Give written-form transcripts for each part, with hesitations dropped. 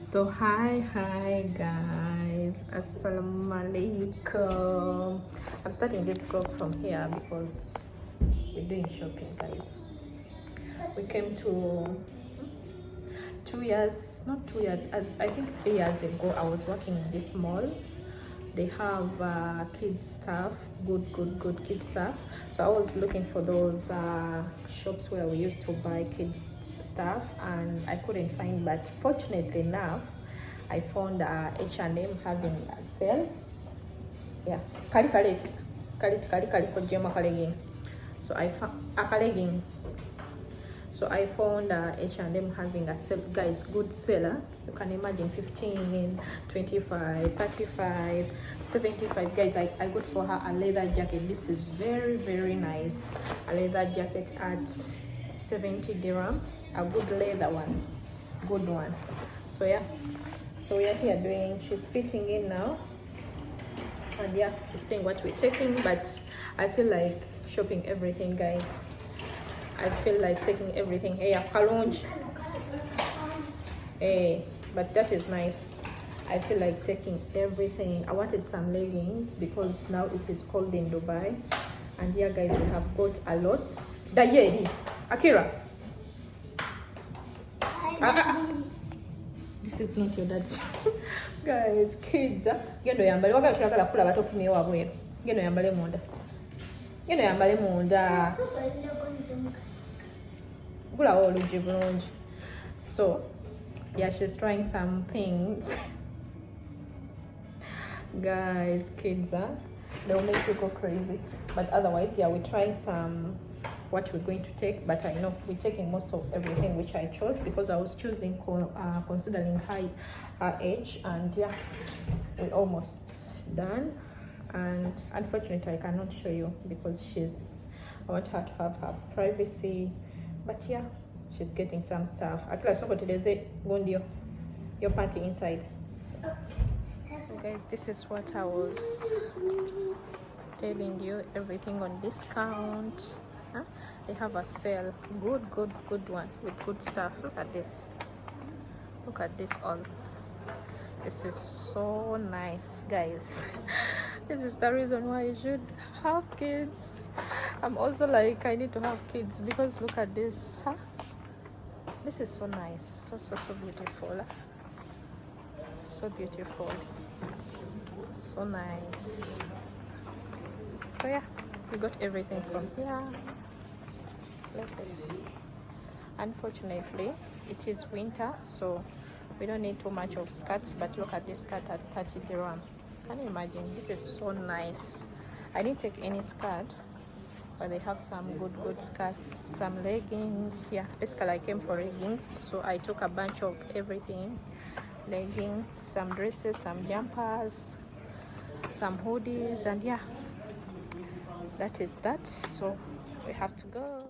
So hi guys, assalamu alaikum. I'm starting this vlog from here because we're doing shopping, guys. We came to 2 years, not 2 years, I think 3 years ago. I was working in this mall. They have kids stuff, good kids stuff. So I was looking for those shops where we used to buy kids stuff, and I couldn't find, but fortunately enough I found H&M having a sale. Yeah, kali kojema kalegging. So I found a kalegging. So I found H&M having a sale, guys, good seller. You can imagine 15, 25, 35, 75. Guys, I got for her a leather jacket. This is very nice. A leather jacket at 70 dirham. A good leather one. Good one. So yeah. So we are here doing, she's fitting in now. And yeah, she's seeing what we're taking. But I feel like shopping everything, guys. I feel like taking everything. Hey, kalonji. Hey, but that is nice. I feel like taking everything. I wanted some leggings because now it is cold in Dubai. And here, guys, we have got a lot. Daye, Akira. This is not your dad. Guys, kids. Gendo yambale. Waka tulagala kula bato kumye wabwe. Gendo yambale munda. Gendo yambale munda. So yeah, she's trying some things. Guys, kids, they'll make you go crazy. But otherwise, yeah, we're trying some what we're going to take. But I know we're taking most of everything which I chose because I was choosing considering her age. And yeah, we're almost done. And unfortunately I cannot show you because I want her to have her privacy. But yeah, she's getting some stuff. Akila soko teleze gondio. Your panty inside. So guys, this is what I was telling you. Everything on discount. Huh? They have a sale. Good one with good stuff. Look at this. Look at this all. This is so nice, guys. This is the reason why you should have kids. I'm also like, I need to have kids because look at this. Huh? This is so nice. So beautiful. So beautiful. So nice. So yeah, we got everything from here. Like this. Unfortunately, it is winter, so we don't need too much of skirts. But look at this skirt at 30 dirham. Can you imagine? This is so nice. I didn't take any skirt, but they have some good skirts, some leggings. Yeah, basically I came for leggings, so I took a bunch of everything. Leggings, some dresses, some jumpers, some hoodies, and yeah, that is that. So we have to go.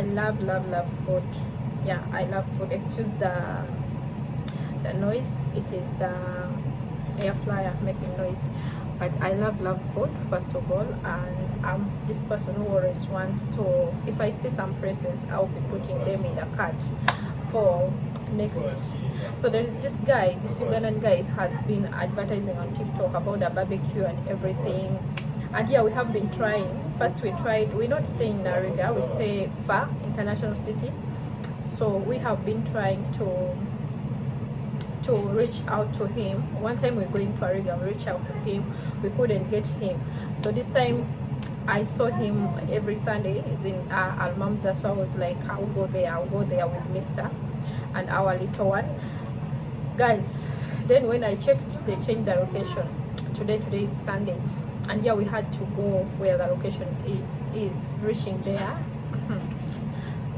I love food. Yeah, I love food. Excuse the noise. It is the air fryer making noise. But I love food first of all, and I'm this person who always wants to, if I see some places, I'll be putting them in the cart for next. So there is this guy, this Ugandan guy has been advertising on TikTok about the barbecue and everything. And yeah, we have been trying. First we tried, we not stay in Nariga, we stay far, International City. So we have been trying to reach out to him. One time we were going to Ariga, we reached out to him, we couldn't get him. So this time I saw him every Sunday. He's in Almamza, so I was like, I'll go there with Mr. and our little one. Guys, then when I checked, they changed the location. Today it's Sunday, and yeah, we had to go where the location is. Reaching there,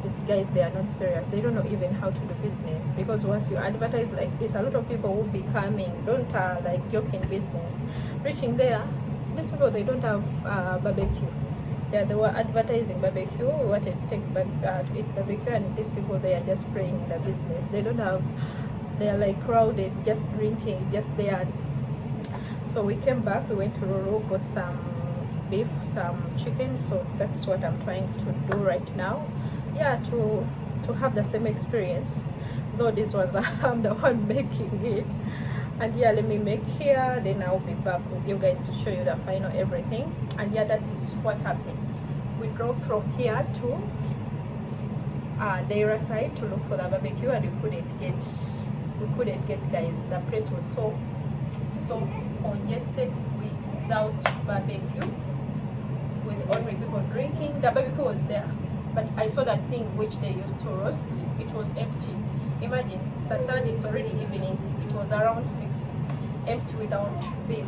these guys, they are not serious. They don't know even how to do business, because once you advertise like this, a lot of people will be coming. Don't like joke in business. Reaching there, these people, they don't have barbecue. Yeah, they were advertising barbecue. We wanted to take back to eat barbecue, and these people, they are just playing the business. They don't have, they are like crowded, just drinking, just there. So we came back, we went to Roro, got some beef, some chicken. So that's what I'm trying to do right now. Yeah, to have the same experience, though these ones I'm the one making it. And yeah, let me make here, then I'll be back with you guys to show you the final everything. And yeah, that is what happened. We drove from here to Daira side to look for the barbecue, and we couldn't get, guys. The place was so congested without barbecue, with only people drinking. The barbecue was there, but I saw that thing which they used to roast, it was empty. Imagine, it's a Sunday, it's already evening, it was around 6, empty without beef.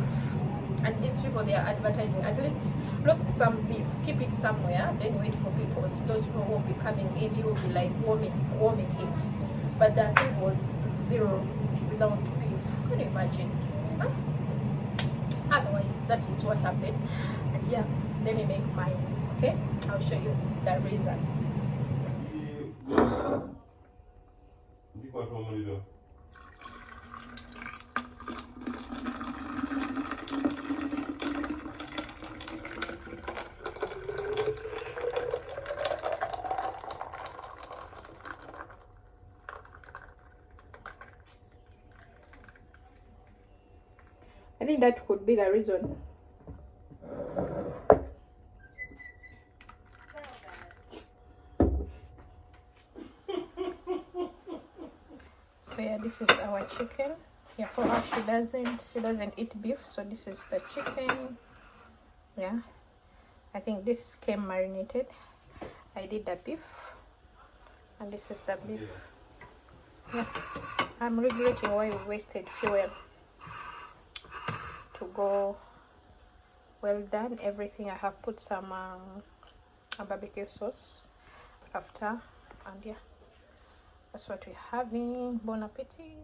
And these people, they are advertising, at least roast some beef, keep it somewhere, then wait for people. So those people will be coming in, you will be like warming it. But the thing was zero without beef. Can you imagine? Huh? Otherwise, that is what happened. And yeah, let me make mine. Okay, I'll show you the results. I think that could be the reason. So yeah, this is our chicken. Yeah, for her, she doesn't eat beef, so this is the chicken. Yeah, I think this came marinated. I did the beef, and this is the beef. Yeah, I'm regretting why we wasted fuel to go. Well done, everything. I have put some barbecue sauce after, and yeah, that's what we're having. Bon appetit.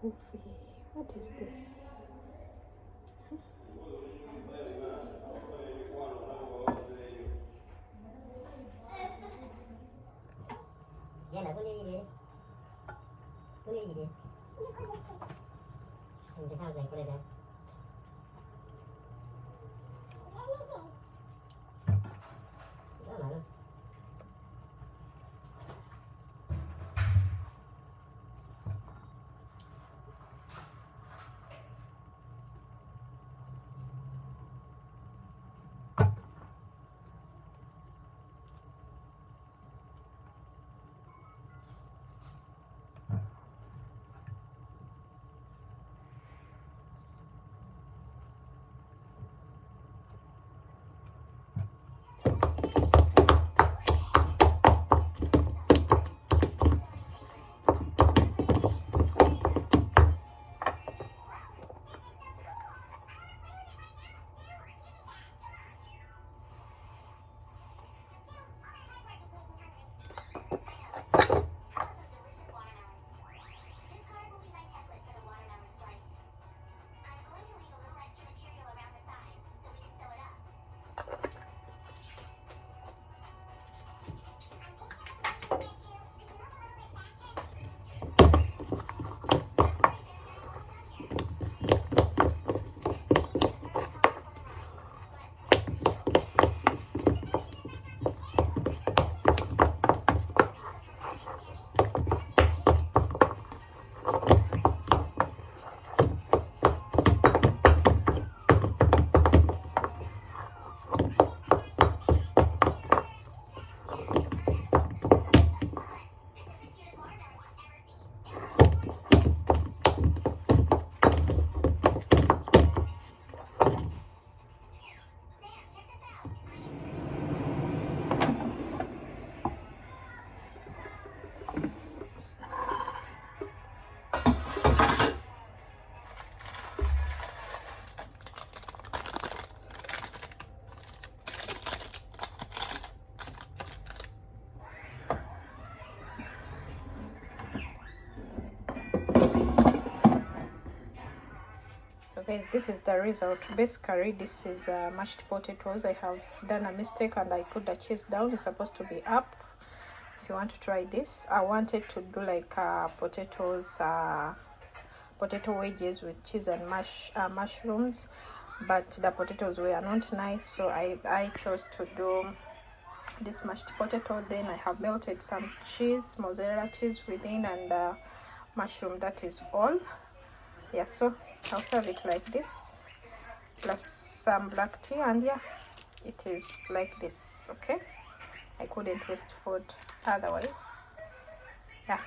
What is this? So guys, this is the result. Basically, this is mashed potatoes. I have done a mistake and I put the cheese down. It's supposed to be up. If you want to try this, I wanted to do like potatoes, potato wedges with cheese and mushrooms, but the potatoes were not nice, so I chose to do this mashed potato. Then I have melted some cheese, mozzarella cheese within, and mushroom. That is all. Yeah, so I'll serve it like this, plus some black tea, and yeah, it is like this. Okay, I couldn't waste food otherwise. Yeah.